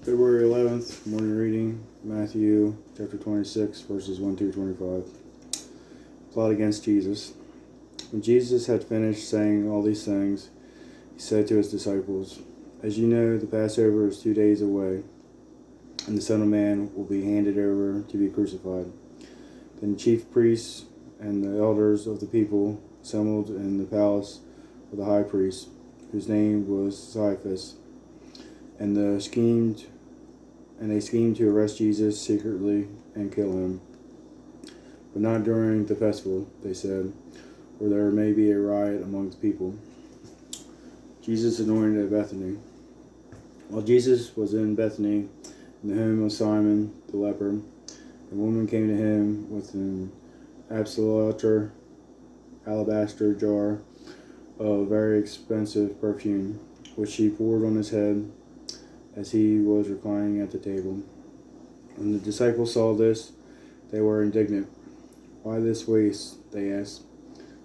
February 11th, morning reading, Matthew chapter 26, verses 1 through 25. Plot against Jesus. When Jesus had finished saying all these things, he said to his disciples, "As you know, the Passover is 2 days away, and the Son of Man will be handed over to be crucified." Then the chief priests and the elders of the people assembled in the palace of the high priest, whose name was Caiaphas, and they schemed to arrest Jesus secretly and kill him. But not during the festival, they said, or there may be a riot among the people. Jesus anointed at Bethany. While Jesus was in Bethany, in the home of Simon the leper, a woman came to him with an alabaster jar of very expensive perfume, which she poured on his head as he was reclining at the table. When the disciples saw this, they were indignant. "Why this waste?" they asked.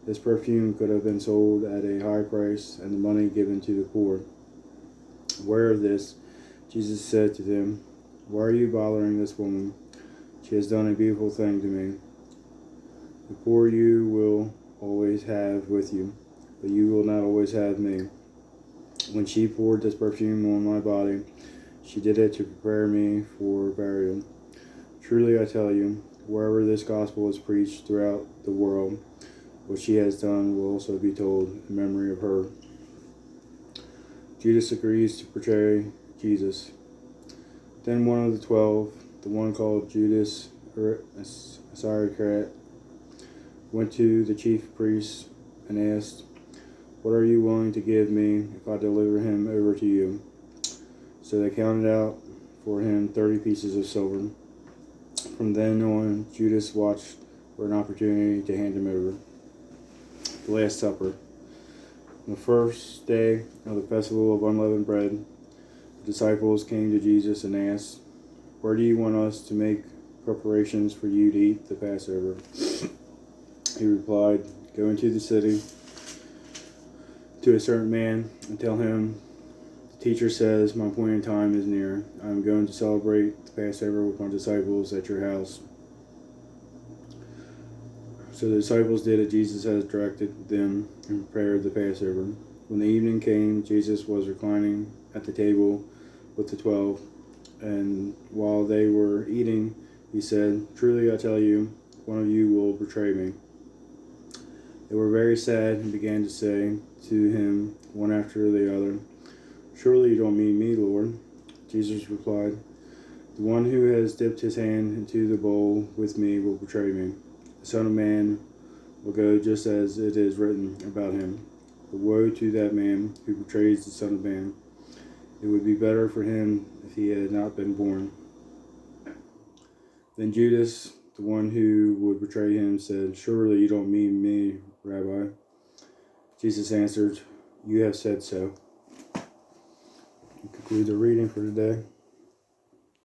"This perfume could have been sold at a high price and the money given to the poor." Aware of this, Jesus said to them, "Why are you bothering this woman? She has done a beautiful thing to me. The poor you will always have with you, but you will not always have me. When she poured this perfume on my body, she did it to prepare me for burial. Truly I tell you, wherever this gospel is preached throughout the world, what she has done will also be told in memory of her." Judas agrees to betray Jesus. Then one of the 12, the one called Judas Iscariot, went to the chief priests and asked, "What are you willing to give me if I deliver him over to you?" So they counted out for him 30 pieces of silver. From then on, Judas watched for an opportunity to hand him over. The Last Supper. On the first day of the festival of unleavened bread, the disciples came to Jesus and asked, "Where do you want us to make preparations for you to eat the Passover?" He replied, "Go into the city to a certain man and tell him, 'The teacher says, my appointed time is near. I am going to celebrate the Passover with my disciples at your house.'" So the disciples did as Jesus had directed them and prepared the Passover. When the evening came, Jesus was reclining at the table with the 12, and while they were eating, he said, "Truly I tell you, one of you will betray me." They were very sad and began to say to him, one after the other, "Surely you don't mean me, Lord." Jesus replied, "The one who has dipped his hand into the bowl with me will betray me. The Son of Man will go just as it is written about him. But woe to that man who betrays the Son of Man. It would be better for him if he had not been born." Then Judas, the one who would betray him, said, "Surely you don't mean me, Rabbi." Jesus answered, "You have said so." We conclude the reading for today.